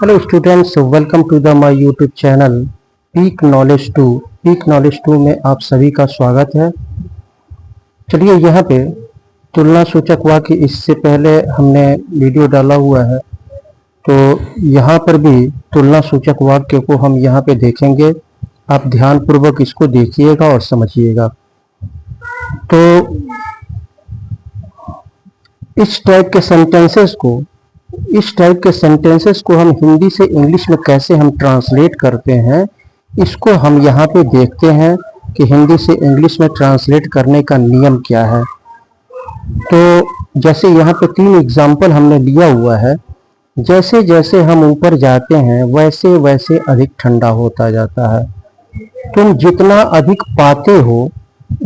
Hello students, welcome to the my YouTube channel peak knowledge 2। Peak knowledge 2 में आप सभी का स्वागत है। चलिए, यहाँ पे तुलना सूचक वाक्य इससे पहले हमने वीडियो डाला हुआ है, तो यहाँ पर भी तुलना सूचक वाक्य को हम यहाँ पे देखेंगे। आप ध्यानपूर्वक इसको देखिएगा और समझिएगा। तो इस टाइप के सेंटेंसेस को हम हिंदी से इंग्लिश में कैसे हम ट्रांसलेट करते हैं, इसको हम यहाँ पे देखते हैं कि हिंदी से इंग्लिश में ट्रांसलेट करने का नियम क्या है। तो जैसे यहाँ पे 3 एग्जाम्पल हमने लिया हुआ है। जैसे जैसे हम ऊपर जाते हैं वैसे वैसे अधिक ठंडा होता जाता है। तुम जितना अधिक पाते हो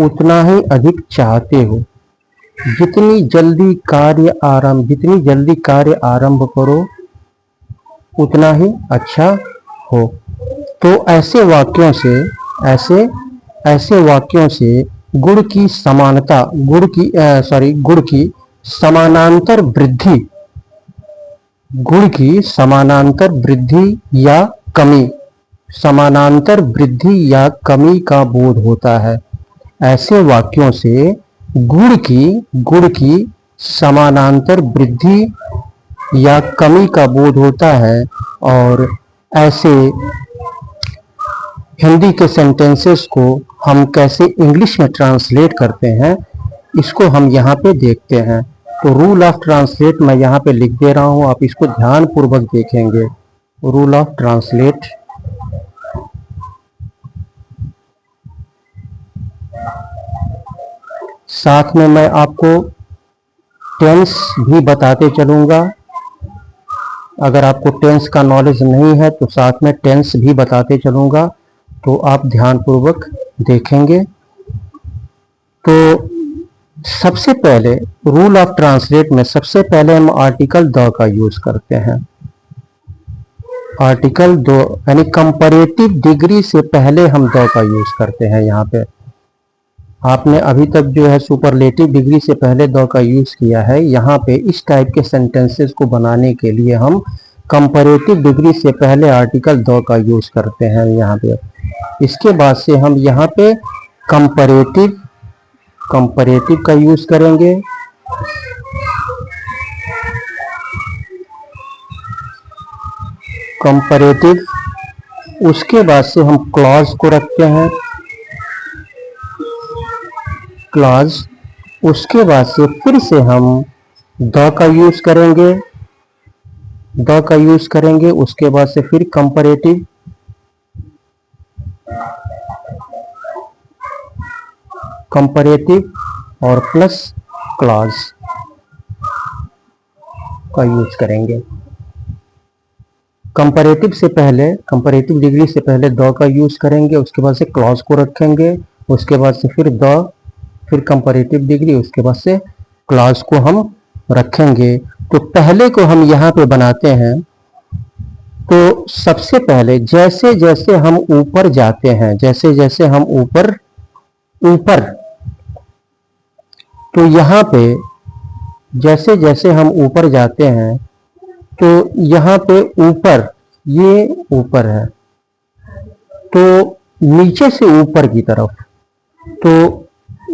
उतना ही अधिक चाहते हो। जितनी जल्दी कार्य आरंभ करो उतना ही अच्छा हो। तो ऐसे वाक्यों से गुण की समानांतर वृद्धि या कमी का बोध होता है। ऐसे वाक्यों से गुण की समानांतर वृद्धि या कमी का बोध होता है। और ऐसे हिंदी के सेंटेंसेस को हम कैसे इंग्लिश में ट्रांसलेट करते हैं, इसको हम यहाँ पे देखते हैं। तो रूल ऑफ ट्रांसलेट मैं यहाँ पे लिख दे रहा हूँ, आप इसको ध्यान पूर्वक देखेंगे। रूल ऑफ ट्रांसलेट, साथ में मैं आपको टेंस भी बताते चलूँगा। अगर आपको टेंस का नॉलेज नहीं है तो साथ में टेंस भी बताते चलूँगा, तो आप ध्यानपूर्वक देखेंगे। तो सबसे पहले रूल ऑफ ट्रांसलेट में सबसे पहले हम आर्टिकल द का यूज़ करते हैं। आर्टिकल द यानी कंपैरेटिव डिग्री से पहले हम द का यूज़ करते हैं। यहाँ पे आपने अभी तक जो है सुपरलेटिव डिग्री से पहले द का यूज़ किया है। यहाँ पे इस टाइप के सेंटेंसेस को बनाने के लिए हम कंपैरेटिव डिग्री से पहले आर्टिकल द का यूज़ करते हैं यहाँ पे। इसके बाद से हम यहाँ पे कंपैरेटिव का यूज़ करेंगे। कंपैरेटिव, उसके बाद से हम क्लॉज को रखते हैं। क्लॉज, उसके बाद से फिर से हम द का यूज़ करेंगे। उसके बाद से फिर कंपैरेटिव और प्लस क्लॉज का यूज करेंगे। कंपैरेटिव डिग्री से पहले द का यूज करेंगे, उसके बाद से क्लॉज को रखेंगे, उसके बाद से फिर कंपैरेटिव डिग्री, उसके बाद से क्लॉज को हम रखेंगे। तो पहले को हम यहाँ पे बनाते हैं। तो सबसे पहले जैसे जैसे हम ऊपर जाते हैं, तो यहाँ पे जैसे जैसे हम ऊपर जाते हैं तो यहाँ पे ये ऊपर है, तो नीचे से ऊपर की तरफ, तो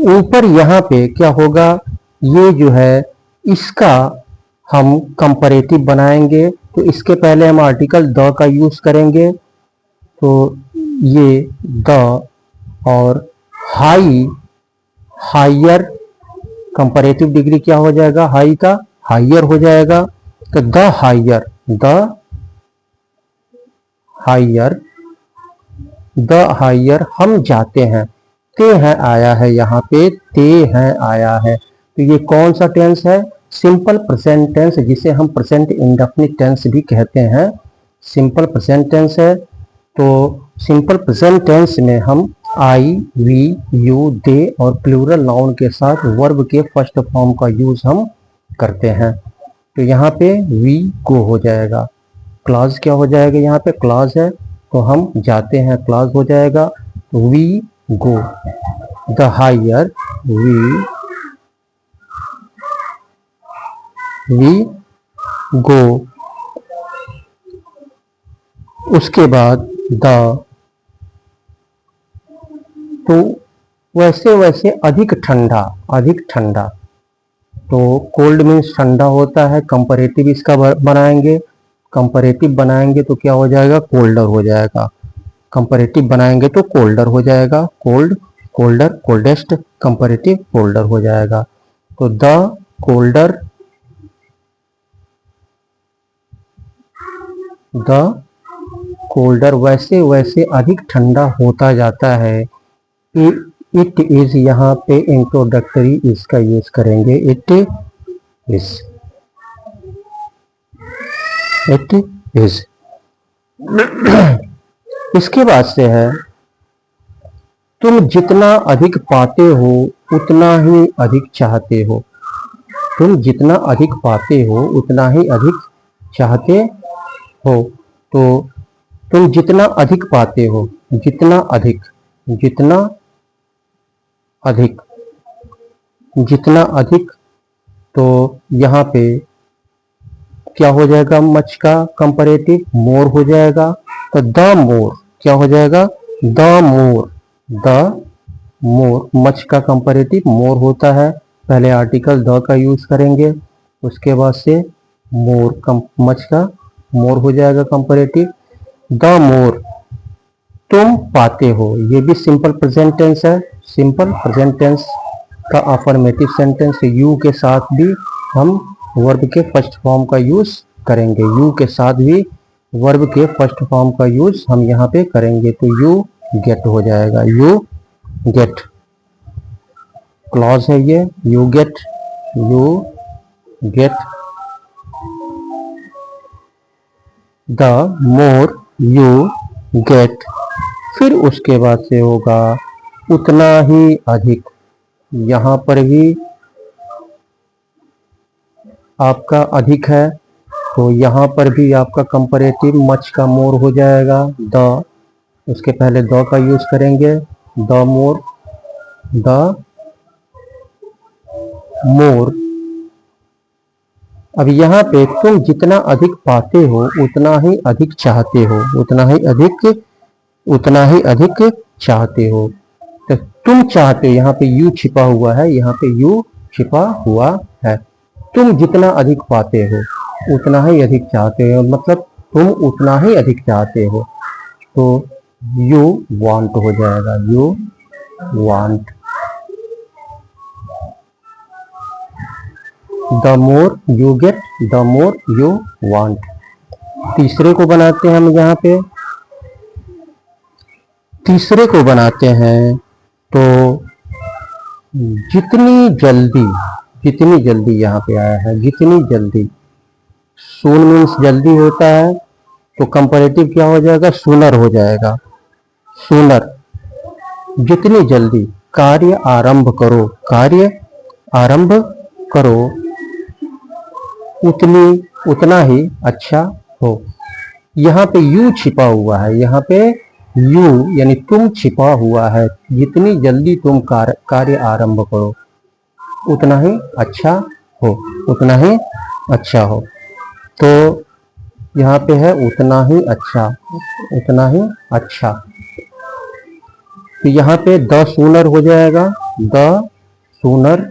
ऊपर यहाँ पे क्या होगा, ये जो है इसका हम कंपैरेटिव बनाएंगे। तो इसके पहले हम आर्टिकल द का यूज करेंगे। तो ये द और हायर, कंपैरेटिव डिग्री क्या हो जाएगा, हाई का हायर हो जाएगा। तो द हायर हम जाते हैं। ते हैं आया है, यहाँ पे ते हैं आया है। तो ये कौन सा टेंस है, सिंपल प्रेजेंट टेंस, जिसे हम प्रेजेंट इंडेफिनिट टेंस भी कहते हैं। सिंपल प्रेजेंट टेंस है। तो सिंपल प्रेजेंट टेंस में हम आई, वी, यू, दे और प्लूरल नाउन के साथ वर्ब के फर्स्ट फॉर्म का यूज हम करते हैं। तो यहाँ पे वी गो हो जाएगा। क्लॉज क्या हो जाएगा, यहाँ पे क्लॉज है तो हम जाते हैं, क्लॉज हो जाएगा। तो we go, the higher we go, उसके बाद द, तो वैसे वैसे अधिक ठंडा, अधिक ठंडा, तो कोल्ड मीन्स ठंडा होता है, कंपैरेटिव इसका बनाएंगे, कंपैरेटिव बनाएंगे तो क्या हो जाएगा, कोल्डर हो जाएगा, कंपैरेटिव बनाएंगे तो कोल्डर हो जाएगा, cold, colder, coldest, comparative colder हो जाएगा। तो द कोल्डर, द कोल्डर, वैसे वैसे अधिक ठंडा होता जाता है। इट इज, यहाँ पे इंट्रोडक्टरी इसका यूज करेंगे, इट इज, इट इज। इसके बाद से है, तुम जितना अधिक पाते हो उतना ही अधिक चाहते हो, तुम जितना अधिक पाते हो उतना ही अधिक चाहते हो। तो तुम जितना अधिक पाते हो, जितना अधिक, जितना अधिक, जितना अधिक, तो यहाँ पे क्या हो जाएगा, मच का कंपैरेटिव मोर हो जाएगा। तो द मोर क्या हो जाएगा, the more, the more, much का कंपैरेटिव मोर होता है, पहले आर्टिकल द का यूज करेंगे, उसके बाद से मोर, मच का मोर हो जाएगा कंपैरेटिव। द मोर तुम पाते हो, ये भी सिंपल प्रेजेंट टेंस है, सिंपल प्रेजेंट टेंस का अफर्मेटिव सेंटेंस, यू के साथ भी हम वर्ब के फर्स्ट फॉर्म का यूज करेंगे, यू के साथ भी वर्ब के फर्स्ट फॉर्म का यूज हम यहाँ पे करेंगे। तो यू गेट हो जाएगा, यू गेट, क्लॉज है ये, you get, you get the more you get, फिर उसके बाद से होगा उतना ही अधिक, यहाँ पर भी आपका अधिक है, तो यहाँ पर भी आपका कंपैरेटिव मच का मोर हो जाएगा, द, उसके पहले द का यूज करेंगे, द मोर, द मोर। अब यहाँ पे तुम जितना अधिक पाते हो उतना ही अधिक चाहते हो, उतना ही अधिक, उतना ही अधिक चाहते हो। तो तुम चाहते हो, यहाँ पे यू छिपा हुआ है, यहाँ पे यू छिपा हुआ है, तुम जितना अधिक पाते हो उतना ही अधिक चाहते हो, मतलब तुम उतना ही अधिक चाहते हो, तो यू वांट हो जाएगा, you want. The more you get, the more you want. तीसरे को बनाते हैं हम, यहाँ पे तीसरे को बनाते हैं, तो जितनी जल्दी, जितनी जल्दी यहाँ पे आया है, जितनी जल्दी, सून मीन्स जल्दी होता है, तो कंपैरेटिव क्या हो जाएगा, सूनर हो जाएगा, सूनर। जितनी जल्दी कार्य आरंभ करो, कार्य आरंभ करो, उतनी, उतना ही अच्छा हो। यहाँ पे यू छिपा हुआ है, यहाँ पे यू यानी तुम छिपा हुआ है, जितनी जल्दी तुम कार्य आरंभ करो उतना ही अच्छा हो, उतना ही अच्छा हो। तो यहाँ पे है उतना ही अच्छा, उतना ही अच्छा, तो यहाँ पे द सूनर हो जाएगा, द सूनर,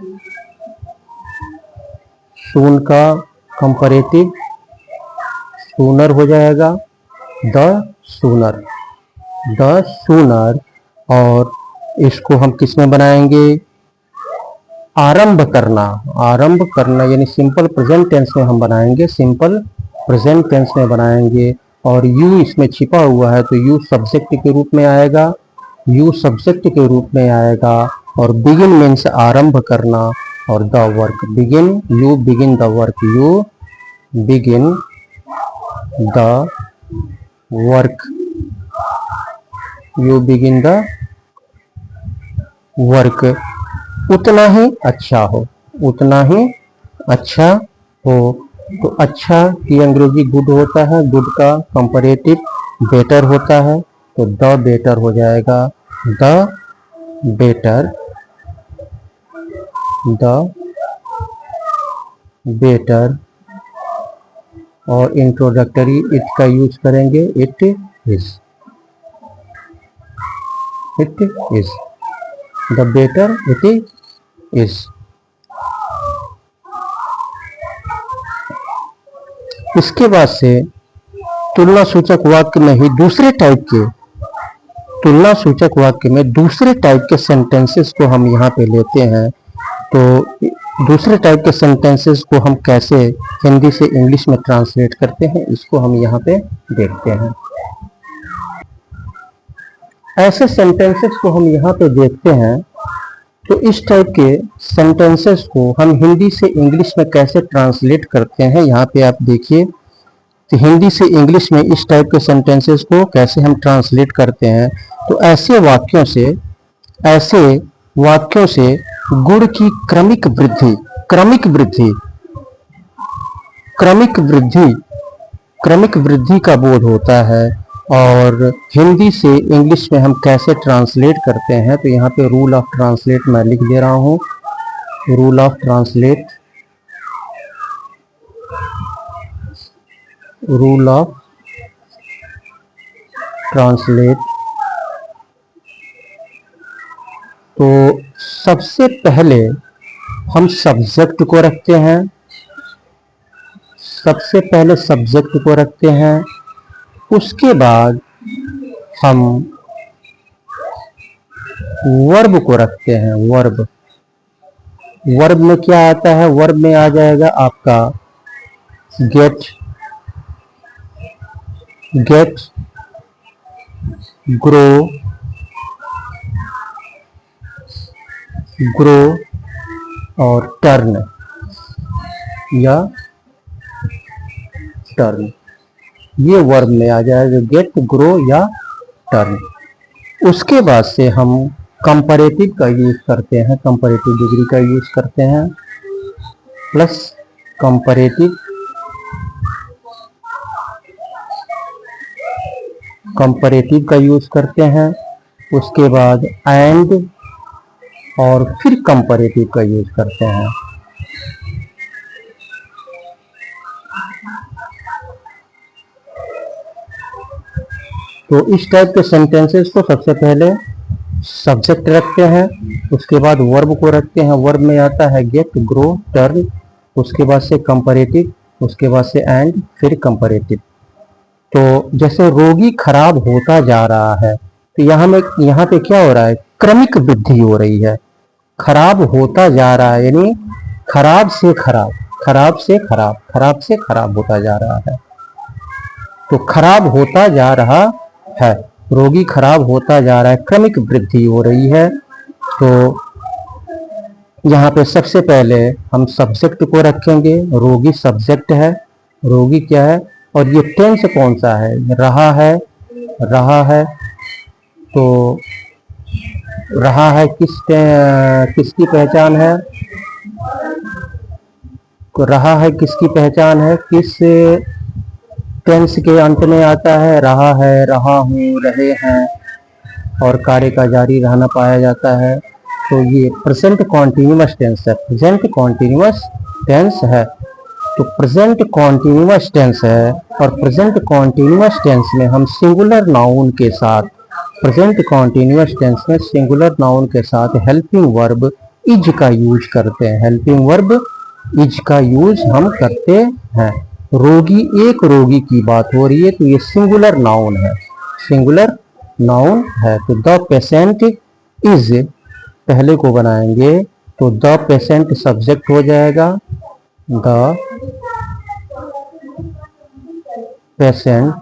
सून का कंपैरेटिव सूनर हो जाएगा, द सूनर, द सूनर। और इसको हम किस में बनाएंगे, आरंभ करना, आरंभ करना यानी सिंपल प्रेजेंट टेंस में हम बनाएंगे, सिंपल प्रेजेंट टेंस में बनाएंगे। और यू इसमें छिपा हुआ है, तो यू सब्जेक्ट के रूप में आएगा, यू सब्जेक्ट के रूप में आएगा। और बिगिन मीन्स आरंभ करना, और the work, begin, you begin the work, you begin the work, you begin the work. उतना ही अच्छा हो, उतना ही अच्छा हो, तो अच्छा की अंग्रेजी गुड होता है, गुड का कंपैरेटिव बेटर होता है, तो द बेटर हो जाएगा, द बेटर, द बेटर। और इंट्रोडक्टरी इट का यूज करेंगे, it is. It is. The better it is. इसके बाद से तुलना सूचक वाक्य में ही दूसरे टाइप के तुलना सूचक वाक्य में दूसरे टाइप के सेंटेंसेस को हम यहाँ पे लेते हैं। तो दूसरे टाइप के सेंटेंसेस को हम कैसे हिंदी से इंग्लिश में ट्रांसलेट करते हैं, इसको हम यहाँ पे देखते हैं। ऐसे सेंटेंसेस को हम यहाँ पे देखते हैं। तो इस टाइप के सेंटेंसेस को हम हिंदी से इंग्लिश में कैसे ट्रांसलेट करते हैं, यहाँ पे आप देखिए। तो हिंदी से इंग्लिश में इस टाइप के सेंटेंसेस को कैसे हम ट्रांसलेट करते हैं। तो ऐसे वाक्यों से गुण की क्रमिक वृद्धि का बोध होता है। और हिंदी से इंग्लिश में हम कैसे ट्रांसलेट करते हैं, तो यहाँ पे रूल ऑफ ट्रांसलेट मैं लिख दे रहा हूँ। Rule of translate, rule of translate. तो सबसे पहले हम सब्जेक्ट को रखते हैं, उसके बाद हम वर्ब को रखते हैं। वर्ब में क्या आता है, वर्ब में आ जाएगा आपका गेट, ग्रो और टर्न ये वर्ब में आ जाएगा, गेट, ग्रो या टर्न। उसके बाद से हम कंपैरेटिव का यूज करते हैं, कंपैरेटिव डिग्री का यूज करते हैं, प्लस कंपैरेटिव का यूज करते हैं। उसके बाद एंड और फिर कंपैरेटिव का यूज करते हैं। तो इस टाइप के सेंटेंसेस को सबसे पहले सब्जेक्ट रखते हैं, उसके बाद वर्ब को रखते हैं। वर्ब में आता है गेट, ग्रो, टर्न, उसके बाद से कंपैरेटिव, उसके बाद से एंड, फिर कंपैरेटिव। तो जैसे रोगी खराब होता जा रहा है, तो यहाँ पे क्या हो रहा है, क्रमिक वृद्धि हो रही है। खराब होता जा रहा है यानी खराब से खराब होता जा रहा है। तो खराब होता जा रहा है, रोगी खराब होता जा रहा है, क्रमिक वृद्धि हो रही है। तो यहाँ पे सबसे पहले हम सब्जेक्ट को रखेंगे। रोगी सब्जेक्ट है, रोगी क्या है, और ये टेंस कौन सा है, रहा है। तो रहा है किसकी पहचान है, रहा है किसकी पहचान है, किस टेंस के अंत में आता है, रहा है, रहा हूँ, रहे हैं, और कार्य का जारी रहना पाया जाता है। तो ये प्रेजेंट कॉन्टिन्यूअस टेंस है, प्रेजेंट कॉन्टिन्यूअस टेंस है। तो प्रेजेंट कॉन्टिन्यूअस टेंस है, और प्रेजेंट कॉन्टिन्यूअस टेंस में हम सिंगुलर नाउन के साथ, प्रेजेंट कॉन्टिन्यूअस टेंस में सिंगुलर नाउन के साथ हेल्पिंग वर्ब इज का यूज करते हैं। हेल्पिंग वर्ब इज का यूज हम करते हैं। एक रोगी की बात हो रही है, तो ये सिंगुलर नाउन है। तो द पेशेंट इज पहले को बनाएंगे, तो द पेशेंट सब्जेक्ट हो जाएगा, द पेशेंट,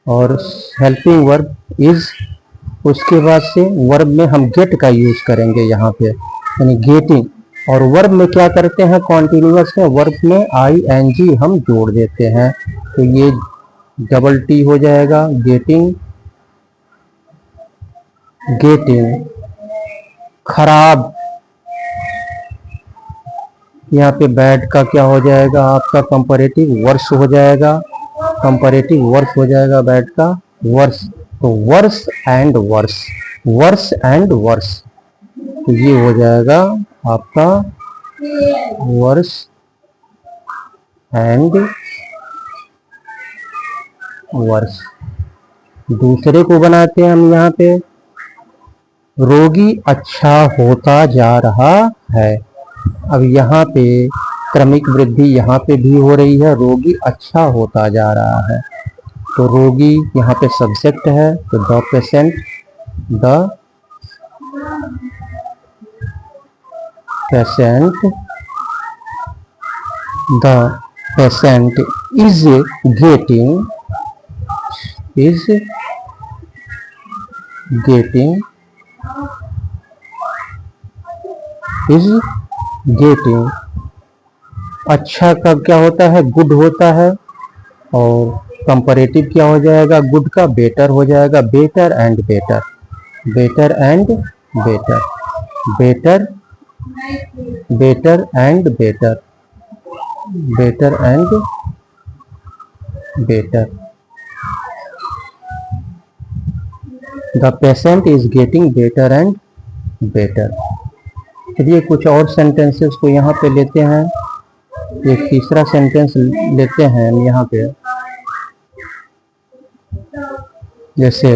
और हेल्पिंग वर्ब इज। उसके बाद से वर्ब में हम गेट का यूज करेंगे यहाँ पे, यानी गेटिंग। और वर्ब में क्या करते हैं, कॉन्टिन्यूअस में वर्ब में ing हम जोड़ देते हैं। तो ये डबल टी हो जाएगा, गेटिंग, खराब। यहाँ पे बैड का क्या हो जाएगा, आपका कंपैरेटिव वर्स हो जाएगा, बैड का वर्स। तो वर्स एंड वर्स, तो ये हो जाएगा आपका वर्स एंड वर्स। दूसरे को बनाते हैं हम यहाँ पे, रोगी अच्छा होता जा रहा है। अब यहाँ पे क्रमिक वृद्धि यहाँ पे भी हो रही है, रोगी अच्छा होता जा रहा है। तो रोगी यहाँ पे सब्जेक्ट है, तो the patient, the patient, the patient is getting, is getting, is getting. अच्छा का क्या होता है, गुड होता है, और कंपैरेटिव क्या हो जाएगा, गुड का बेटर हो जाएगा, better and better, better and better, better, better and better, better and better. The patient is getting better and better. चलिए कुछ और सेंटेंसेस को यहाँ पे लेते हैं। एक तीसरा सेंटेंस लेते हैं हम यहाँ पे, जैसे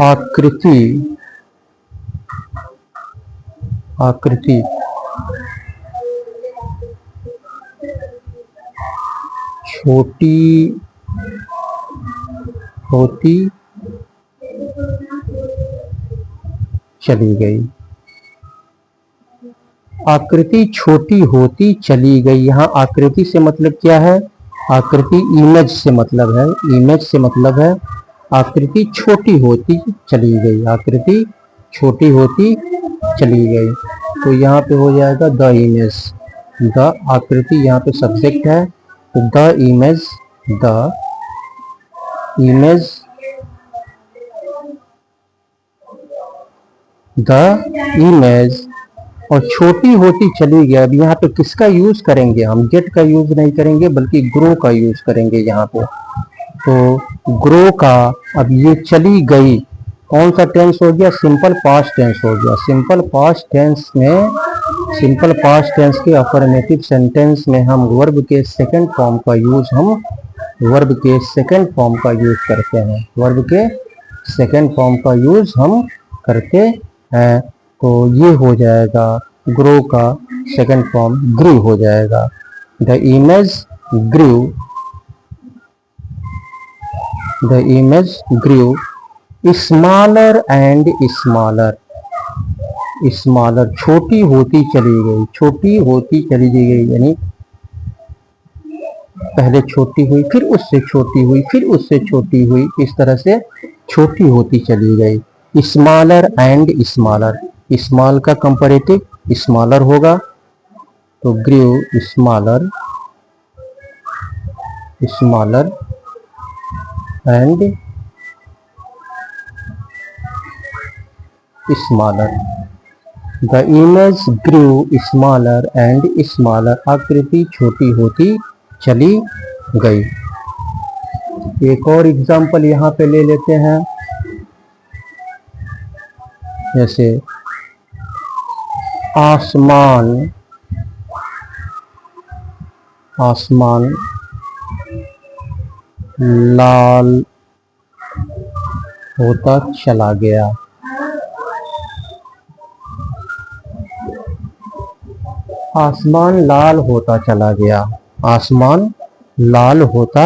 आकृति, आकृति छोटी होती चली गई। आकृति छोटी होती चली गई। यहाँ आकृति से मतलब क्या है, आकृति इमेज से मतलब है, इमेज से मतलब है आकृति छोटी होती चली गई, आकृति छोटी होती चली गई। तो यहाँ पे हो जाएगा द इमेज, द आकृति यहाँ पे सब्जेक्ट है, तो the image, the image, the image, और छोटी होती चली गई। अब यहाँ पे किसका यूज करेंगे हम, गेट का यूज नहीं करेंगे बल्कि ग्रो का यूज करेंगे यहाँ पे। तो ग्रो का, अब ये चली गई कौन सा टेंस हो गया, सिंपल पास्ट टेंस हो गया। सिंपल पास्ट टेंस में, सिंपल पास्ट टेंस के अफर्मेटिव सेंटेंस में हम वर्ब के सेकंड फॉर्म का यूज, हम वर्ब के सेकंड फॉर्म का यूज करते हैं, वर्ब के सेकंड फॉर्म का यूज हम करते हैं। तो ये हो जाएगा ग्रो का सेकंड फॉर्म ग्रू हो जाएगा। The image grew, the image grew smaller and smaller, smaller छोटी होती चली गई, छोटी होती चली गई, यानी पहले छोटी हुई, फिर उससे छोटी हुई, फिर उससे छोटी हुई, इस तरह से छोटी होती चली गई। स्मॉलर एंड स्मॉलर, स्मॉल का कंपैरेटिव स्मॉलर होगा, तो grew smaller, smaller and smaller. The image grew smaller and smaller, आकृति छोटी होती चली गई। एक और एग्जाम्पल यहाँ पे ले लेते हैं, जैसे आसमान, आसमान लाल होता चला गया। आसमान लाल होता चला गया, आसमान लाल होता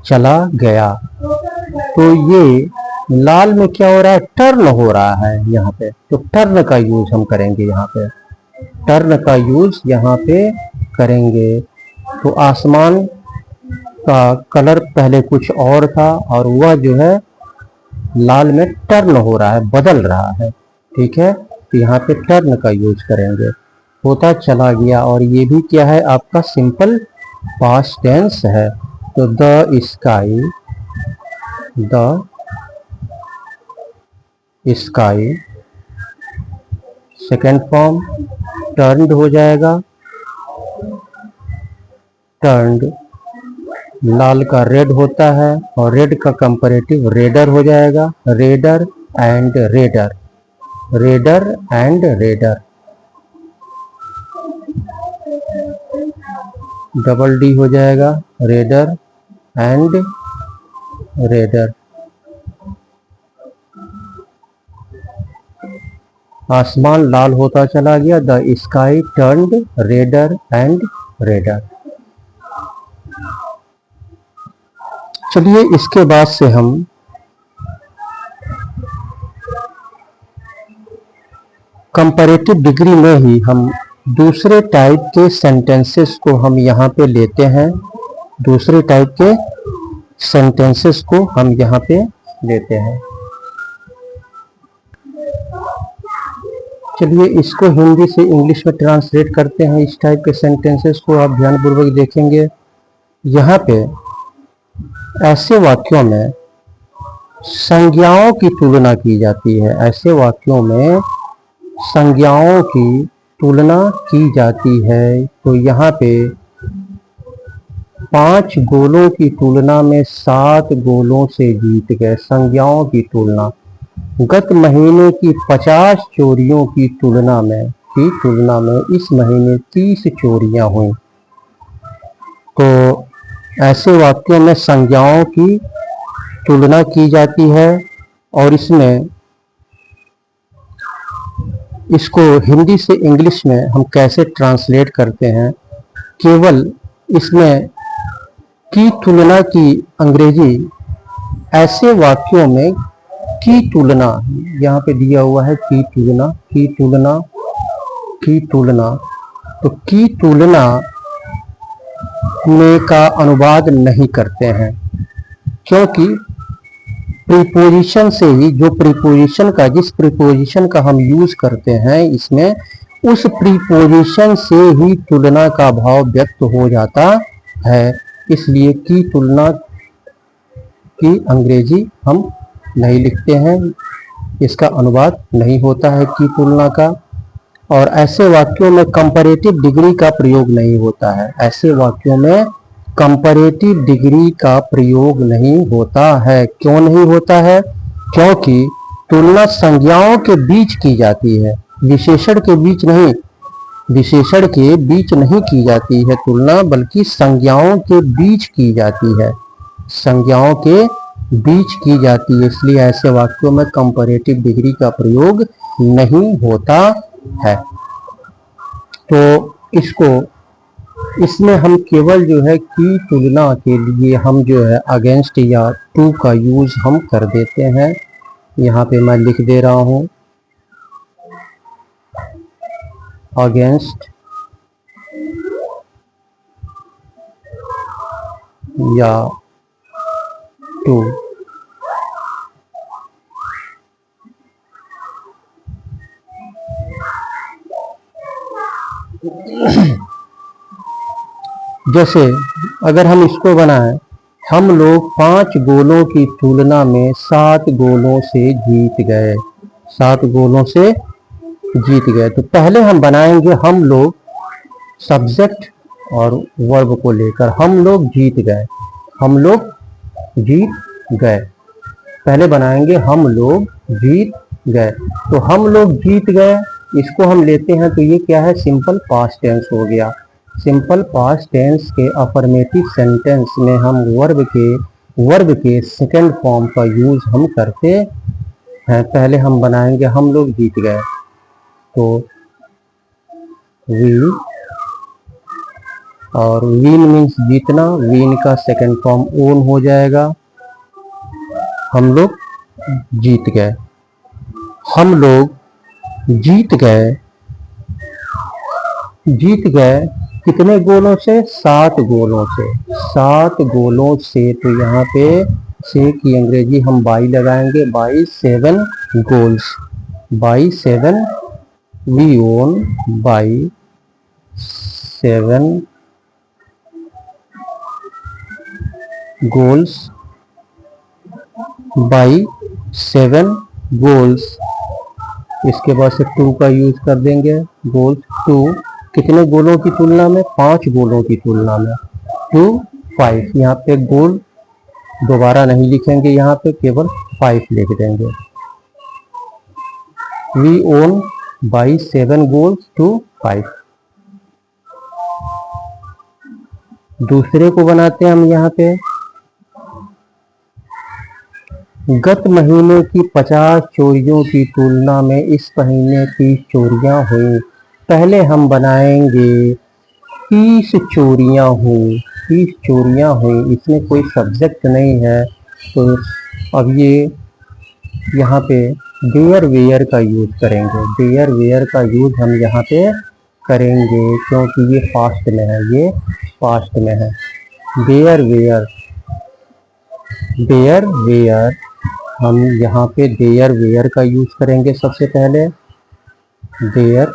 चला गया। तो ये लाल में क्या हो रहा है, टर्न हो रहा है यहाँ पे, तो टर्न का यूज हम करेंगे यहाँ पे, टर्न का यूज यहाँ पे करेंगे। तो आसमान का कलर पहले कुछ और था और वह जो है लाल में टर्न हो रहा है, बदल रहा है, ठीक है। तो यहाँ पे टर्न का यूज करेंगे, होता चला गया। और ये भी क्या है आपका सिंपल पास्ट टेंस है। तो the sky, the sky second form turned हो जाएगा, टर्न्ड। लाल का रेड होता है और रेड का कंपैरेटिव रेडर हो जाएगा, raider and raider, raider and raider. Double D हो जाएगा, रेडर एंड रेडर। आसमान लाल होता चला गया। The sky turned raider and raider. चलिए इसके बाद से हम कंपैरेटिव डिग्री में ही हम दूसरे टाइप के सेंटेंसेस को हम यहाँ पे लेते हैं। दूसरे टाइप के सेंटेंसेस को हम यहाँ पे लेते हैं। चलिए इसको हिंदी से इंग्लिश में ट्रांसलेट करते हैं। इस टाइप के सेंटेंसेस को आप ध्यानपूर्वक देखेंगे। यहाँ पे ऐसे वाक्यों में संज्ञाओं की तुलना की जाती है। ऐसे वाक्यों में संज्ञाओं की तुलना की जाती है। तो यहाँ पे 5 गोलों की तुलना में 7 गोलों से जीत गए। संज्ञाओं की तुलना। गत महीने की 50 चोरियों की तुलना में इस महीने 30 चोरियां हुई। तो ऐसे वाक्यों में संज्ञाओं की तुलना की जाती है और इसको हिंदी से इंग्लिश में हम कैसे ट्रांसलेट करते हैं। केवल इसमें की तुलना की अंग्रेजी ऐसे वाक्यों में की तुलना यहाँ पे दिया हुआ है। की तुलना तो की तुलना में का अनुवाद नहीं करते हैं, क्योंकि प्रीपोजिशन से ही जिस प्रीपोजिशन का हम यूज करते हैं इसमें, उस प्रीपोजिशन से ही तुलना का भाव व्यक्त हो जाता है। इसलिए की तुलना की अंग्रेजी हम नहीं लिखते हैं, इसका अनुवाद नहीं होता है की तुलना का। और ऐसे वाक्यों में कंपैरेटिव डिग्री का प्रयोग नहीं होता है। ऐसे वाक्यों में कंपैरेटिव डिग्री का प्रयोग नहीं होता है। क्यों नहीं होता है? क्योंकि तुलना संज्ञाओं के बीच की जाती है, विशेषण के बीच नहीं की जाती है तुलना, बल्कि संज्ञाओं के बीच की जाती है। संज्ञाओं के बीच की जाती है। इसलिए ऐसे वाक्यों में कंपैरेटिव डिग्री का प्रयोग नहीं होता है। तो इसमें हम केवल जो है की तुलना के लिए हम जो है अगेंस्ट या टू का यूज हम कर देते हैं। यहाँ पे मैं लिख दे रहा हूँ अगेंस्ट या टू। जैसे अगर हम इसको बनाएं, हम लोग 5 गोलों की तुलना में 7 गोलों से जीत गए। 7 गोलों से जीत गए। तो पहले हम बनाएंगे हम लोग सब्जेक्ट और वर्ब को लेकर। हम लोग जीत गए। हम लोग जीत गए। पहले बनाएंगे हम लोग जीत गए। तो हम लोग जीत गए, इसको हम लेते हैं तो ये क्या है? सिंपल पास्ट टेंस हो गया। सिंपल पास्ट टेंस के अफर्मेटिव सेंटेंस में हम वर्ब के सेकंड फॉर्म का यूज हम करते हैं। पहले हम बनाएंगे हम लोग जीत गए, तो वी, और विन मीन्स जीतना। विन का सेकंड फॉर्म ओन हो जाएगा। हम लोग जीत गए। हम लोग जीत गए। जीत गए कितने गोलों से? 7 गोलों से। 7 गोलों से। तो यहाँ पे से की अंग्रेजी हम बाई लगाएंगे। By 7 goals. By 7 we won by 7 goals. By 7 goals. इसके बाद से टू का यूज कर देंगे। गोल्स टू कितने गोलों की तुलना में? 5 गोलों की तुलना में। 2 5। यहाँ पे गोल दोबारा नहीं लिखेंगे, यहाँ पे केवल 5 लिख देंगे। We won by 7 goals to 5। दूसरे को बनाते हैं हम यहाँ पे गत महीने की 50 चोरियों की तुलना में इस महीने 30 चोरियां हुई। पहले हम बनाएंगे 30 चोरियां हुई, 30 चोरियां हुई। इसमें कोई सब्जेक्ट नहीं है, तो अब ये यहाँ पे देयर वेयर का यूज करेंगे। देयर वेयर का यूज हम यहाँ पे करेंगे क्योंकि ये पास्ट में है, ये पास्ट में है। देयर वेयर, देयर वेयर, हम यहाँ पे देयर वेयर का यूज करेंगे सबसे पहले। देयर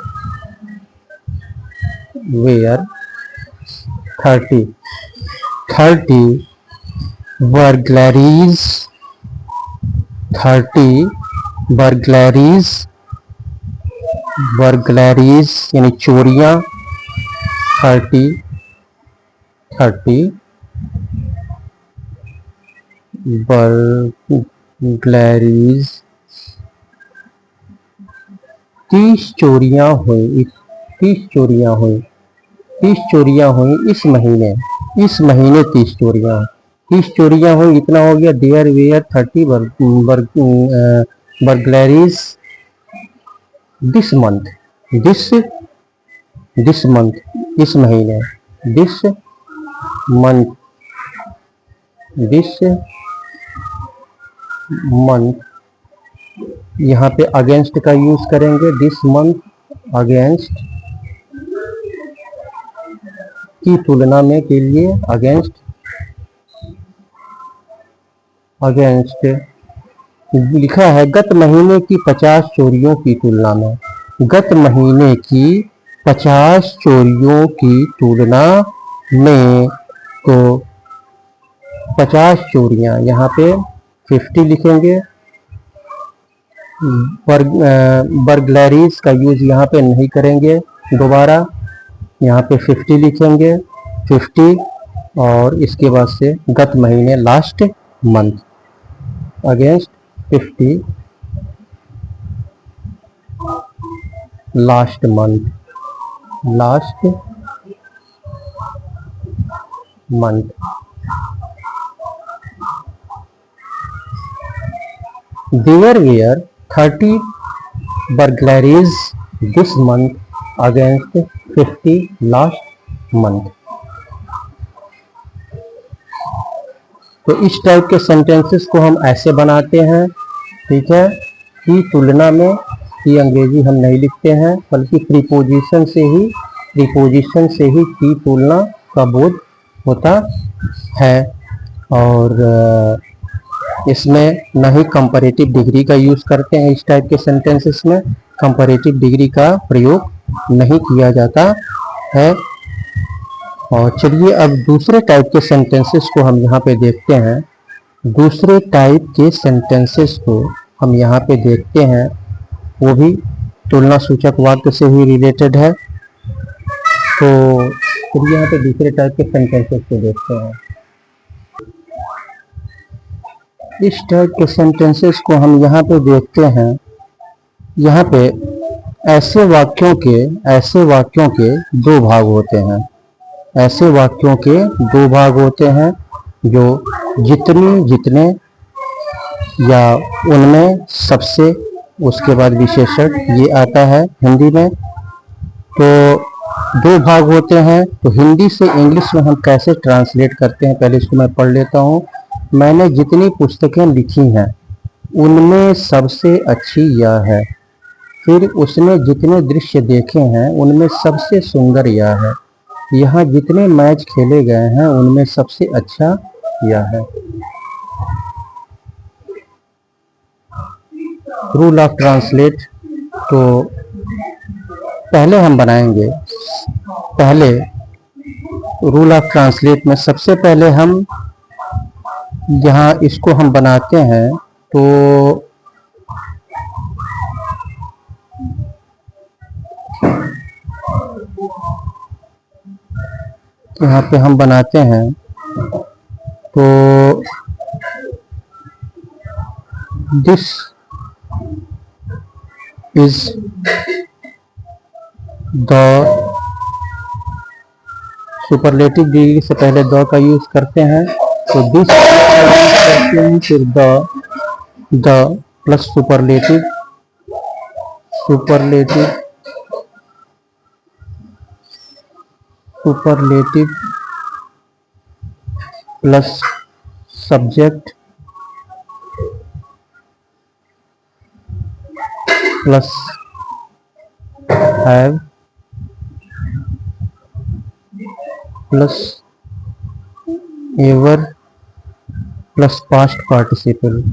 वेयर 30 burglaries, 30 burglaries यानी चोरियां। 30 burglaries, 30 चोरियां हुई, 30 चोरियां हुई, 30 चोरियां हुई इस महीने, इस महीने 30 चोरियां, 30 चोरियां हुई। इतना हो गया। There were 30 burglaries this month, this month, इस महीने, दिस मंथ, दिस मंथ। यहाँ पे अगेंस्ट का यूज करेंगे। दिस मंथ अगेंस्ट की तुलना में के लिए अगेंस्ट, अगेंस्ट लिखा है गत महीने की 50 चोरियों की तुलना में। गत महीने की 50 चोरियों की तुलना में, तो 50 चोरियां, यहाँ पे 50 लिखेंगे। बर्गलरीज का यूज यहाँ पे नहीं करेंगे दोबारा, यहाँ पे 50 लिखेंगे, 50। और इसके बाद से गत महीने last month, against 50 last month, last month. There were 30 burglaries this month against 50 last month। तो इस टाइप के सेंटेंसेस को हम ऐसे बनाते हैं, ठीक है। की तुलना में, की अंग्रेजी हम नहीं लिखते हैं, बल्कि प्रीपोजिशन से ही की तुलना का बोध होता है। और इसमें न ही कंपैरेटिव डिग्री का यूज करते हैं। इस टाइप के सेंटेंसेस में कंपैरेटिव डिग्री का प्रयोग नहीं किया जाता है। और चलिए अब दूसरे टाइप के सेंटेंसेस को हम यहाँ पे देखते हैं। दूसरे टाइप के सेंटेंसेस को हम यहाँ पे देखते हैं, वो भी तुलना सूचक वाक्य से ही रिलेटेड है। तो चलिए यहाँ पे दूसरे टाइप के सेंटेंसेस को देखते हैं। इस टाइप के सेंटेंसेस को हम यहाँ पे देखते हैं। यहाँ पे ऐसे वाक्यों के दो भाग होते हैं। ऐसे वाक्यों के दो भाग होते हैं जो जितने या उनमें सबसे, उसके बाद विशेषण, ये आता है हिंदी में। तो दो भाग होते हैं। तो हिंदी से इंग्लिश में हम कैसे ट्रांसलेट करते हैं, पहले इसको मैं पढ़ लेता हूँ। मैंने जितनी पुस्तकें लिखी हैं उनमें सबसे अच्छी यह है। फिर उसने जितने दृश्य देखे हैं उनमें सबसे सुंदर यह है। यहाँ जितने मैच खेले गए हैं उनमें सबसे अच्छा यह है। रूल ऑफ ट्रांसलेट, तो पहले हम बनाएंगे, पहले रूल ऑफ ट्रांसलेट में सबसे पहले हम यहाँ इसको हम बनाते हैं। तो यहाँ पे हम बनाते हैं, तो this is the, superlative degree से पहले द का यूज करते हैं। तो दिस करते हैं, फिर the, the plus superlative plus subject plus have plus ever plus past participle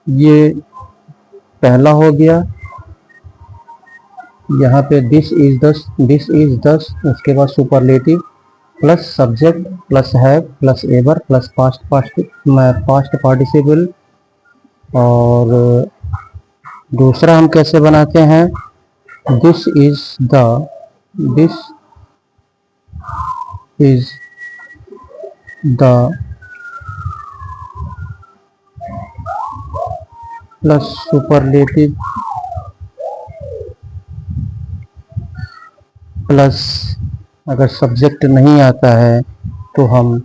ये पहला हो गया। यहाँ पे दिस इज दस, उसके बाद superlative plus subject plus have plus ever plus past participle. और दूसरा हम कैसे बनाते हैं, this is the plus superlative plus, अगर सब्जेक्ट नहीं आता है तो हम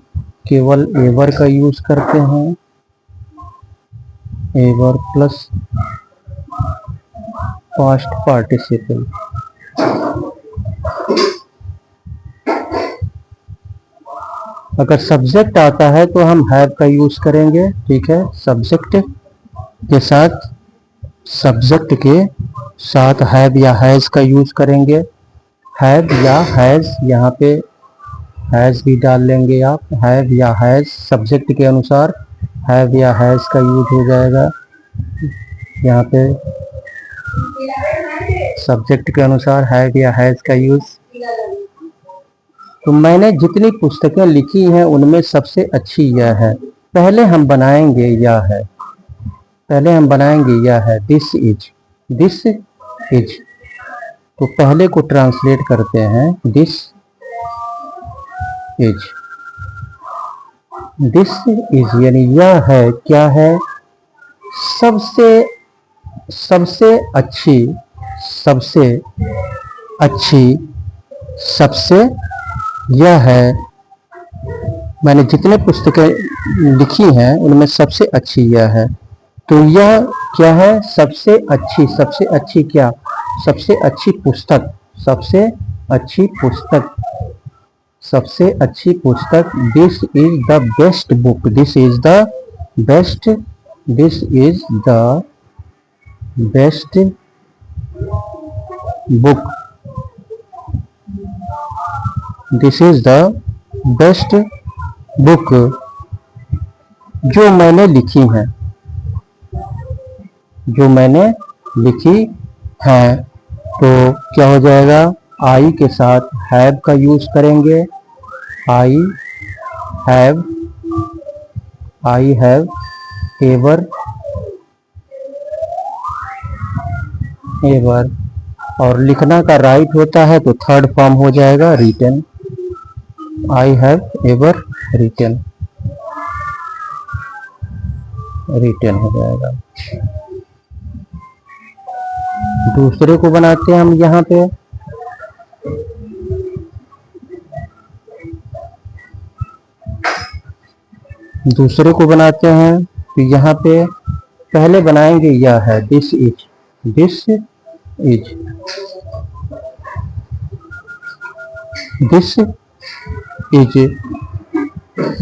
केवल एवर का यूज करते हैं, एवर प्लस पास्ट पार्टिसिपल। अगर सब्जेक्ट आता है तो हम हैव का यूज करेंगे, ठीक है। सब्जेक्ट के साथ हैव या हैज का यूज करेंगे। हैव या हैज, यहाँ पे हैज भी डाल लेंगे आप, हैव या हैज सब्जेक्ट के अनुसार हैव या हैज का यूज हो जाएगा। यहाँ पे सब्जेक्ट के अनुसार हैव या हैज का यूज। तो मैंने जितनी पुस्तकें लिखी हैं उनमें सबसे अच्छी यह है। पहले हम बनाएंगे यह है दिस इज। तो पहले को ट्रांसलेट करते हैं, दिस इज यानी यह है, क्या है, सबसे अच्छी, यह है। मैंने जितने पुस्तकें लिखी हैं उनमें सबसे अच्छी यह है। तो यह क्या है, सबसे अच्छी क्या, सबसे अच्छी पुस्तक। This is the best book, this is the best book, this is the best book जो मैंने लिखी है। तो क्या हो जाएगा, आई के साथ हैव का यूज करेंगे, आई हैव एवर, और लिखना का राइट होता है तो थर्ड फॉर्म हो जाएगा written, I have ever written हो जाएगा। दूसरे को बनाते हैं हम यहाँ पे, तो यहाँ पे पहले बनाएंगे यह है this is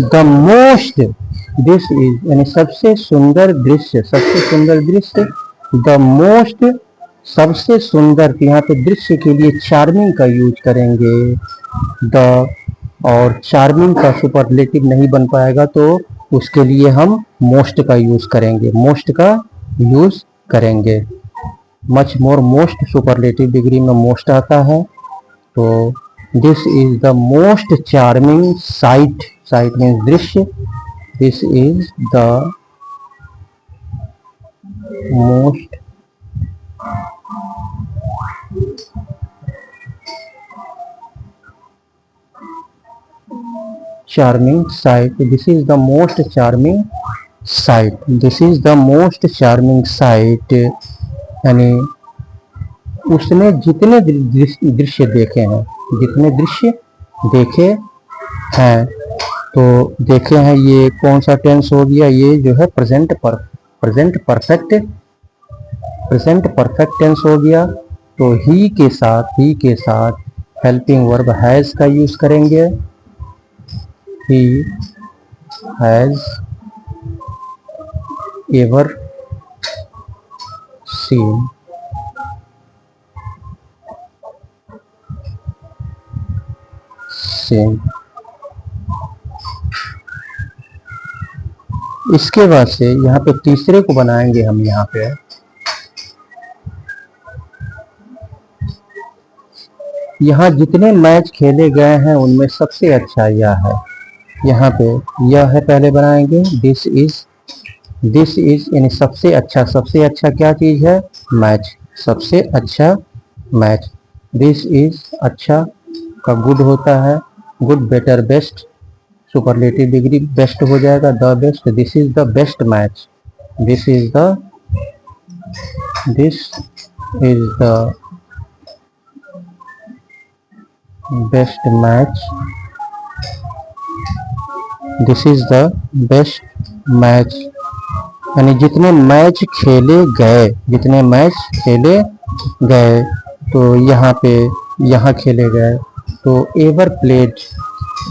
the most, this is यानी सबसे सुंदर दृश्य, द मोस्ट सबसे सुंदर। तो यहाँ पे दृश्य के लिए चार्मिंग का यूज करेंगे द, और चार्मिंग का सुपरलेटिव नहीं बन पाएगा तो उसके लिए हम मोस्ट का यूज करेंगे, much more, most superlative degree में मोस्ट आता है। तो this is the most charming sight means दृश्य, this is the most charming sight, this is the most charming sight यानी उसने जितने दृश्य देखे हैं, जितने दृश्य देखे हैं, तो देखे हैं, ये कौन सा टेंस हो गया, ये जो है प्रेजेंट परफेक्ट टेंस हो गया। तो ही के साथ हेल्पिंग वर्ब हैज का यूज करेंगे। ही हैज एवर सीन इसके बाद से यहाँ पे तीसरे को बनाएंगे हम। यहाँ पे यहाँ जितने मैच खेले गए हैं उनमें सबसे अच्छा यह है। यहाँ पे यह है, पहले बनाएंगे दिस इज यानी सबसे अच्छा क्या चीज है, मैच, सबसे अच्छा मैच। दिस इज अच्छा का गुड होता है, good, better, best, superlative degree best हो जाएगा, the best. This is the best match, this is the best match, this is the best match. यानी जितने मैच खेले गए, तो यहाँ पे यहाँ खेले गए, तो एवर प्लेड,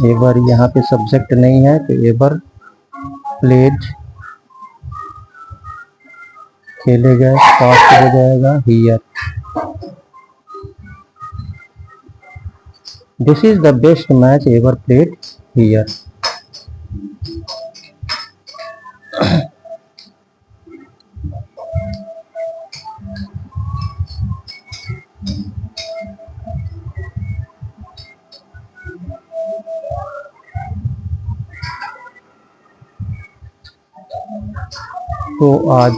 एवर यहाँ पे सब्जेक्ट नहीं है, तो एवर प्लेड खेले गए, पास्ट हो जाएगा here. This is the best match ever played here. तो आज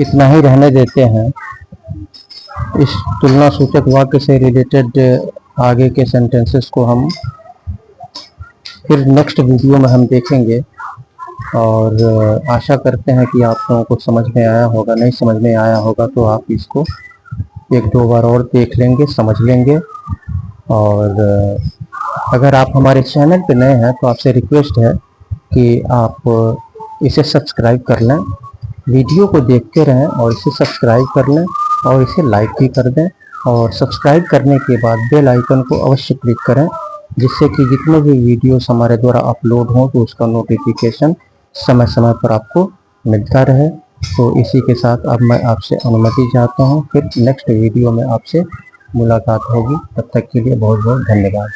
इतना ही रहने देते हैं। इस तुलना सूचक वाक्य से रिलेटेड आगे के सेंटेंसेस को हम फिर नेक्स्ट वीडियो में हम देखेंगे, और आशा करते हैं कि आप लोगों को समझ में आया होगा। नहीं समझ में आया होगा तो आप इसको एक दो बार और देख लेंगे, समझ लेंगे। और अगर आप हमारे चैनल पे नए हैं तो आपसे रिक्वेस्ट है कि आप इसे सब्सक्राइब कर लें, वीडियो को देखते रहें और इसे सब्सक्राइब कर लें और इसे लाइक भी कर दें। और सब्सक्राइब करने के बाद बेल आइकन को अवश्य क्लिक करें, जिससे कि जितने भी वीडियोस हमारे द्वारा अपलोड हों तो उसका नोटिफिकेशन समय समय पर आपको मिलता रहे। तो इसी के साथ अब मैं आपसे अनुमति चाहता हूँ, फिर नेक्स्ट वीडियो में आपसे मुलाकात होगी। तब तक के लिए बहुत बहुत धन्यवाद।